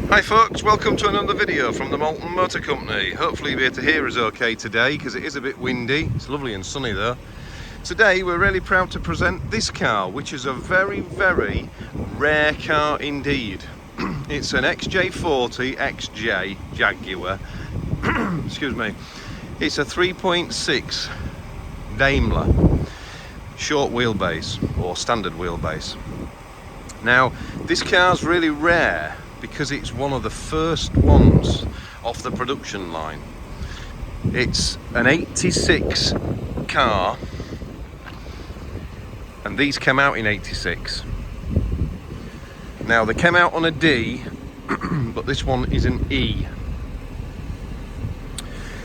Hi folks, welcome to another video from the Malton Motor Company. Hopefully you'll be able to hear us okay today because it is a bit windy. It's lovely and sunny though. Today we're really proud to present this car, which is a very, very rare car indeed. It's an XJ40 XJ Jaguar. Excuse me. It's a 3.6 Daimler short wheelbase or standard wheelbase. Now this car's really rare because it's one of the first ones off the production line. It's an 86 car, and these came out in 86. Now they came out on a D, but this one is an E.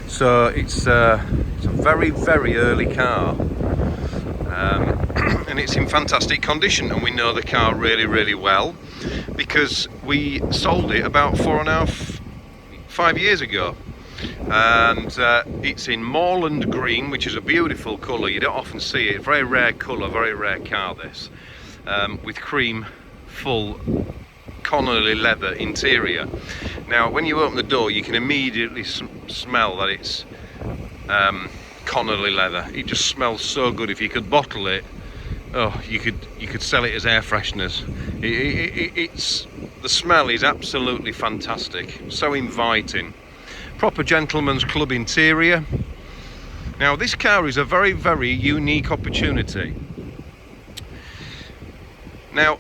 So it's a very, very early car, and it's in fantastic condition, and we know the car really, really well because we sold it about 5 years ago. And it's in Moorland green, which is a beautiful colour. You don't often see it. Very rare colour, very rare car this, with cream full Connolly leather interior. Now when you open the door you can immediately smell that it's Connolly leather. It just smells so good. If you could bottle it, oh, you could sell it as air fresheners. It's the smell is absolutely fantastic, so inviting. Proper gentleman's club interior. Now this car is a very, very unique opportunity. Now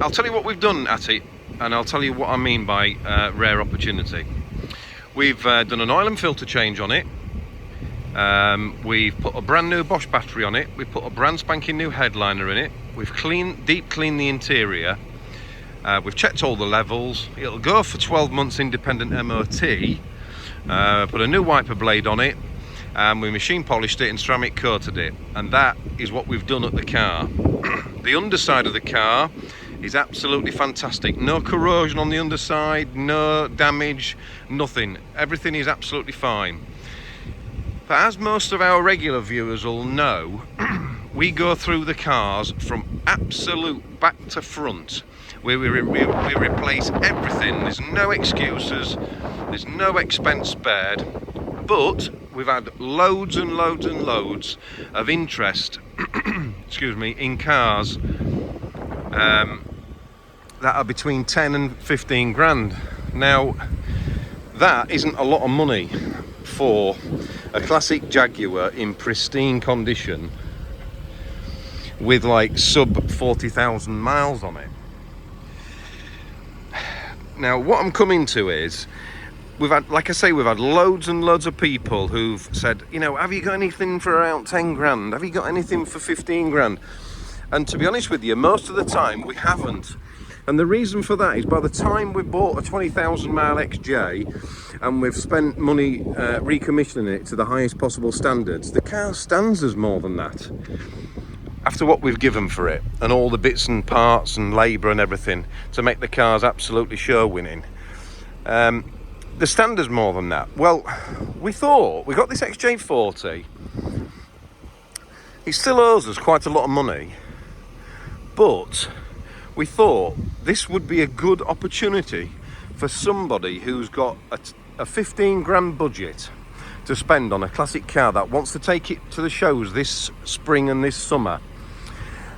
I'll tell you what we've done at it, and I'll tell you what I mean by rare opportunity. We've done an oil and filter change on it. We've put a brand new Bosch battery on it. We've put a brand spanking new headliner in it. We've deep cleaned the interior. We've checked all the levels. It'll go for 12 months independent MOT. Put a new wiper blade on it, and we machine polished it and ceramic coated it. And that is what we've done at the car. The underside of the car is absolutely fantastic. No corrosion on the underside, no damage, nothing. Everything is absolutely fine. But as most of our regular viewers will know, we go through the cars from absolute back to front. We replace everything. There's no excuses, there's no expense spared. But we've had loads and loads and loads of interest excuse me, in cars that are between 10 and 15 grand. Now that isn't a lot of money for a classic Jaguar in pristine condition with like sub 40,000 miles on it. Now what I'm coming to is, we've had, like I say, we've had loads and loads of people who've said, you know, have you got anything for around 10 grand? Have you got anything for 15 grand? And to be honest with you, most of the time we haven't. And the reason for that is, by the time we've bought a 20,000 mile XJ and we've spent money recommissioning it to the highest possible standards, the car stands us more than that. After what we've given for it and all the bits and parts and labour and everything to make the cars absolutely show winning, the standards more than that. Well, we thought, we got this XJ40, it still owes us quite a lot of money, but we thought this would be a good opportunity for somebody who's got a 15 grand budget to spend on a classic car that wants to take it to the shows this spring and this summer,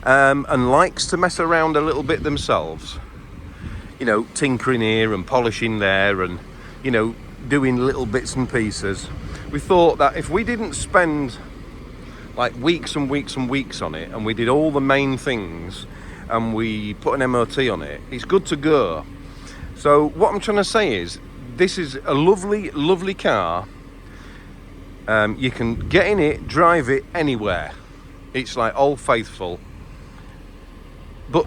and likes to mess around a little bit themselves, you know, tinkering here and polishing there and, you know, doing little bits and pieces. We thought that if we didn't spend like weeks and weeks and weeks on it, and we did all the main things and we put an MOT on it, it's good to go. So what I'm trying to say is, this is a lovely, lovely car. You can get in it, drive it anywhere. It's like Old Faithful, but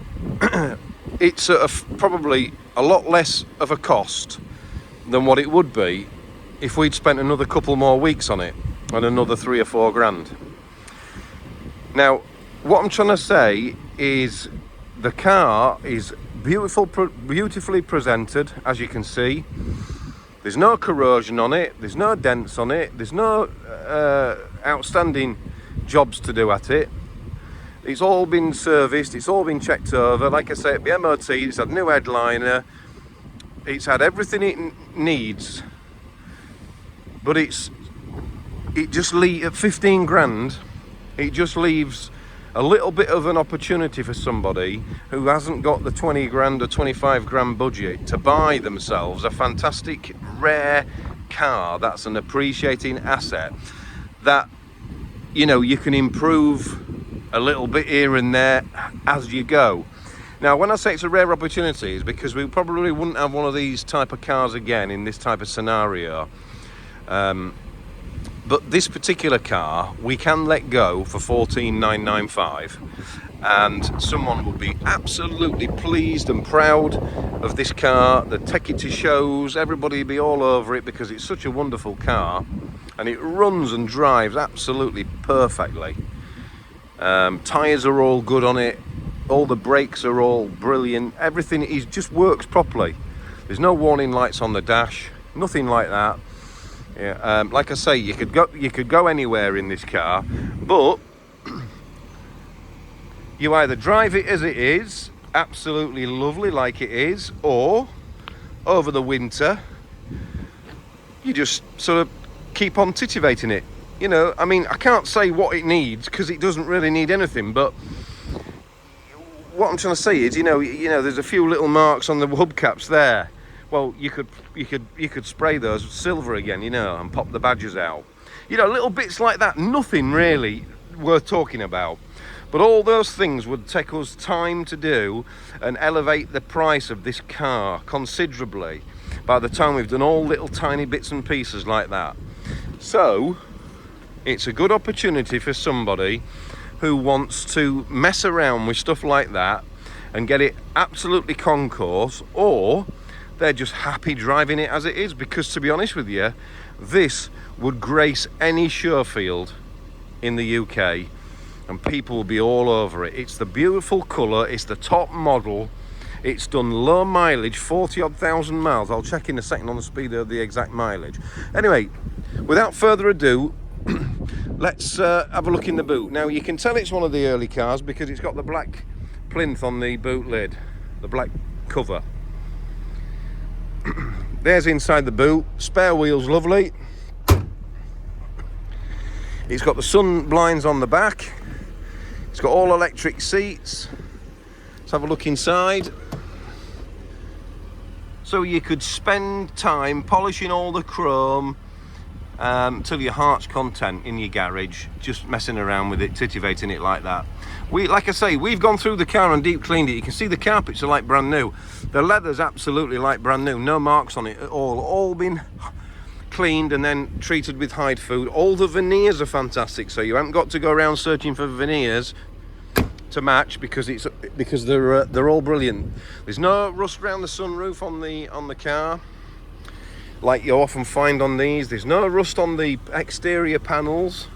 it's probably a lot less of a cost than what it would be if we'd spent another couple more weeks on it and another 3 or 4 grand. Now what I'm trying to say is, the car is beautifully presented, as you can see. There's no corrosion on it, there's no dents on it, there's no outstanding jobs to do at it. It's all been serviced, it's all been checked over. Like I say, at the MOT, it's had new headliner, it's had everything it needs, but it just at 15 grand, it just leaves a little bit of an opportunity for somebody who hasn't got the 20 grand or 25 grand budget to buy themselves a fantastic rare car that's an appreciating asset that, you know, you can improve a little bit here and there as you go. Now, when I say it's a rare opportunity, it's because we probably wouldn't have one of these type of cars again in this type of scenario. But this particular car we can let go for 14,995, and someone will be absolutely pleased and proud of this car. They'll take it to shows, everybody will be all over it because it's such a wonderful car and it runs and drives absolutely perfectly. Tyres are all good on it, all the brakes are all brilliant, everything just works properly. There's no warning lights on the dash, nothing like that. Yeah, like I say, you could go anywhere in this car, but you either drive it as it is, absolutely lovely like it is, or over the winter you just sort of keep on titivating it. You know, I mean, I can't say what it needs because it doesn't really need anything, but what I'm trying to say is, you know, there's a few little marks on the hubcaps there. Well, you could spray those silver again, you know, and pop the badges out. You know, little bits like that, nothing really worth talking about. But all those things would take us time to do and elevate the price of this car considerably by the time we've done all little tiny bits and pieces like that. So, it's a good opportunity for somebody who wants to mess around with stuff like that and get it absolutely concourse, or they're just happy driving it as it is, because to be honest with you, this would grace any show field in the UK and people will be all over it. It's the beautiful colour, it's the top model, it's done low mileage, 40 odd thousand miles. I'll check in a second on the speedo the exact mileage. Anyway, without further ado, let's have a look in the boot. Now, you can tell it's one of the early cars because it's got the black plinth on the boot lid, the black cover. There's inside the boot, spare wheels, lovely. It's got the sun blinds on the back. It's got all electric seats. Let's have a look inside. So you could spend time polishing all the chrome till your heart's content in your garage, just messing around with it, titivating it like that. Like I say, we've gone through the car and deep cleaned it. You can see the carpets are like brand new. The leather's absolutely like brand new, no marks on it at all been cleaned and then treated with hide food. All the veneers are fantastic, so you haven't got to go around searching for veneers to match because they're all brilliant. There's no rust around the sunroof on the car like you often find on these. There's no rust on the exterior panels.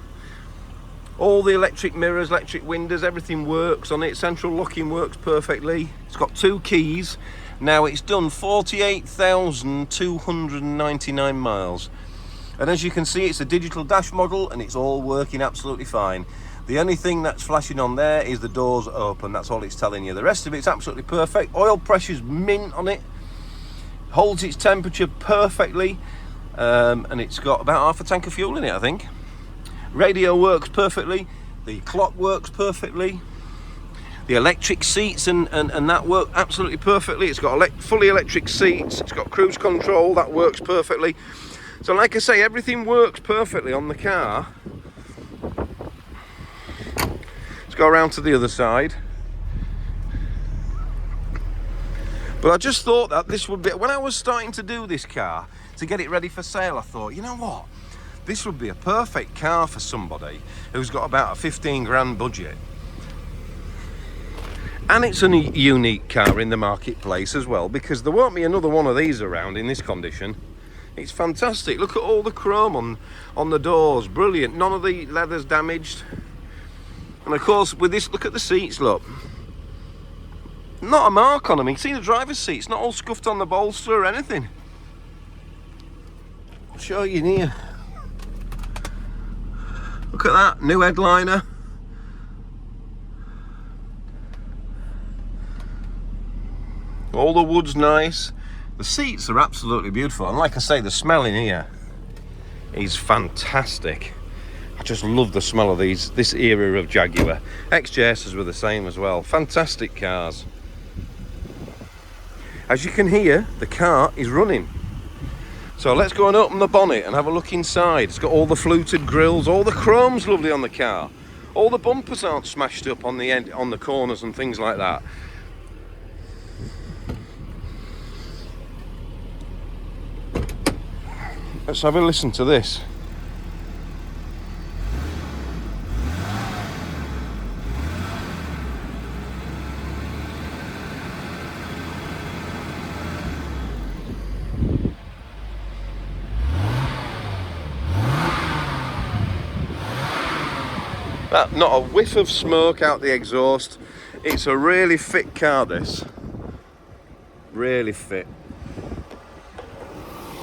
All the electric mirrors, electric windows, everything works on it. Central locking works perfectly. It's got 2 keys. Now, it's done 48,299 miles. And as you can see, it's a digital dash model and it's all working absolutely fine. The only thing that's flashing on there is the doors open. That's all it's telling you. The rest of it's absolutely perfect. Oil pressure's mint on it. Holds its temperature perfectly. And it's got about half a tank of fuel in it, I think. Radio works perfectly, the clock works perfectly, the electric seats and that work absolutely perfectly. It's got fully electric seats, it's got cruise control, that works perfectly. So like I say, everything works perfectly on the car. Let's go around to the other side. But I just thought that this would be, when I was starting to do this car, to get it ready for sale, I thought, you know what? This would be a perfect car for somebody who's got about a 15 grand budget. And it's a unique car in the marketplace as well, because there won't be another one of these around in this condition. It's fantastic. Look at all the chrome on the doors. Brilliant. None of the leather's damaged. And of course, with this, look at the seats, look. Not a mark on them. You can see the driver's seat. It's not all scuffed on the bolster or anything. I'll show you near. Look at that, new headliner. All the wood's nice. The seats are absolutely beautiful, and like I say, the smell in here is fantastic. I just love the smell of this era of Jaguar. XJSs were the same as well. Fantastic cars. As you can hear, the car is running. So let's go and open the bonnet and have a look inside. It's got all the fluted grills, all the chrome's lovely on the car. All the bumpers aren't smashed up on the end, on the corners and things like that. Let's have a listen to this. Not a whiff of smoke out the exhaust. It's a really fit car, this. Really fit.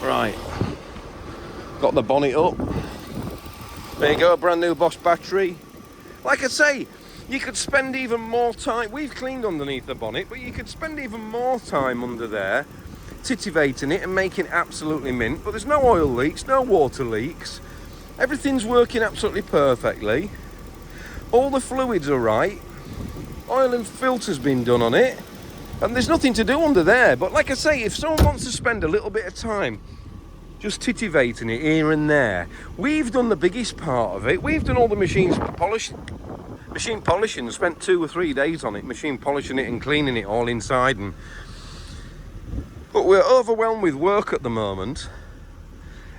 Right. Got the bonnet up. There you go, brand new Bosch battery. Like I say, you could spend even more time. We've cleaned underneath the bonnet, but you could spend even more time under there, titivating it and making it absolutely mint. But there's no oil leaks, no water leaks. Everything's working absolutely perfectly. All the fluids are right. Oil and filter's been done on it. And there's nothing to do under there. But like I say, if someone wants to spend a little bit of time just titivating it here and there, we've done the biggest part of it. We've done all the machine polishing, spent 2 or 3 days on it, machine polishing it and cleaning it all inside. But we're overwhelmed with work at the moment.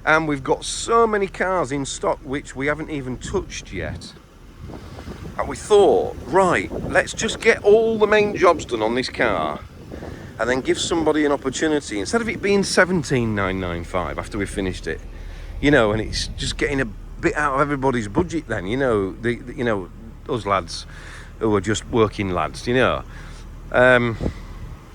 And we've got so many cars in stock which we haven't even touched yet. And we thought, right, let's just get all the main jobs done on this car and then give somebody an opportunity, instead of it being $17,995 after we finished it, you know, and it's just getting a bit out of everybody's budget then, you know, you know, those lads who are just working lads, you know.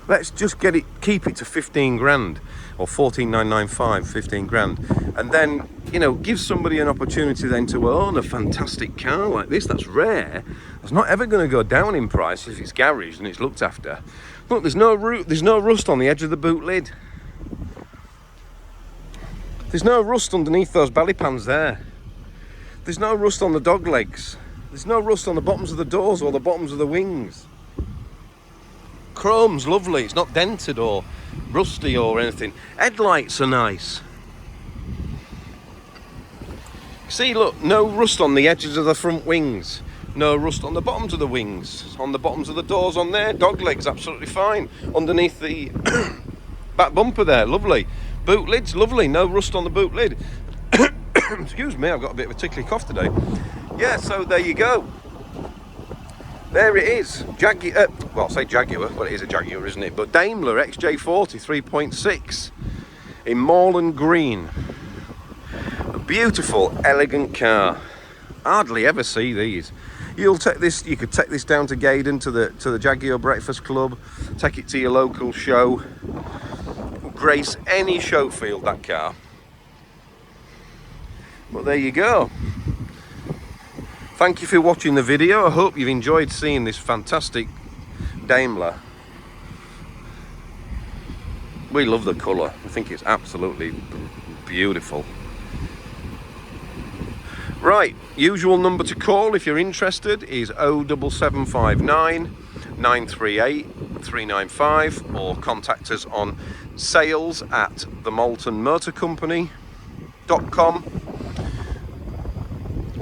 Let's just keep it to 15 grand or 14,995, 15 grand, and then, you know, give somebody an opportunity then to own a fantastic car like this. That's rare. It's not ever going to go down in price if it's garaged and it's looked after. Look, there's no rust on the edge of the boot lid. There's no rust underneath those belly pans there. There's no rust on the dog legs. There's no rust on the bottoms of the doors or the bottoms of the wings. Chrome's lovely. It's not dented or rusty or anything. Headlights are nice. See, look, no rust on the edges of the front wings. No rust on the bottoms of the wings. On the bottoms of the doors on there. Dog legs, absolutely fine. Underneath the back bumper there, lovely. Boot lid's lovely. No rust on the boot lid. Excuse me, I've got a bit of a tickly cough today. Yeah, so there you go. There it is. Jaguar, well, I'll say Jaguar. Well, it is a Jaguar, isn't it? But Daimler XJ40 3.6 in Moreland Green. A beautiful, elegant car. Hardly ever see these. You could take this down to Gaydon to the Jaguar Breakfast Club. Take it to your local show. Grace any show field, that car. But there you go. Thank you for watching the video. I hope you've enjoyed seeing this fantastic Daimler. We love the colour. I think it's absolutely beautiful. Right, usual number to call if you're interested is 07759 938 395, or contact us on sales@themoltonmotorcompany.com.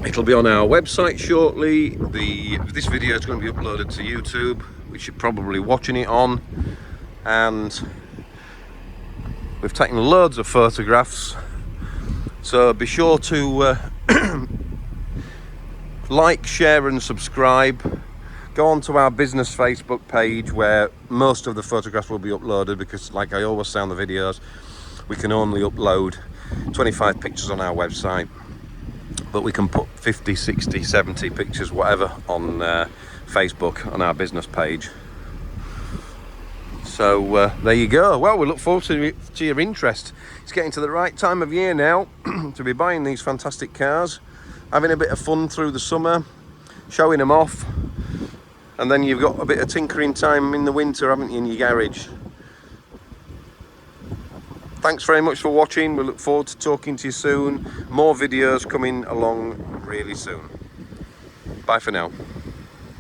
It'll be on our website shortly. This video is going to be uploaded to YouTube, which you're probably watching it on, and we've taken loads of photographs, so be sure to like, share and subscribe. Go on to our business Facebook page where most of the photographs will be uploaded, because like I always say on the videos, we can only upload 25 pictures on our website, but we can put 50, 60, 70 pictures, whatever, on Facebook on our business page. So there you go. Well, we look forward to your interest. It's getting to the right time of year now to be buying these fantastic cars, having a bit of fun through the summer, showing them off, and then you've got a bit of tinkering time in the winter, haven't you, in your garage. Thanks very much for watching. We look forward to talking to you soon. More videos coming along really soon. Bye for now.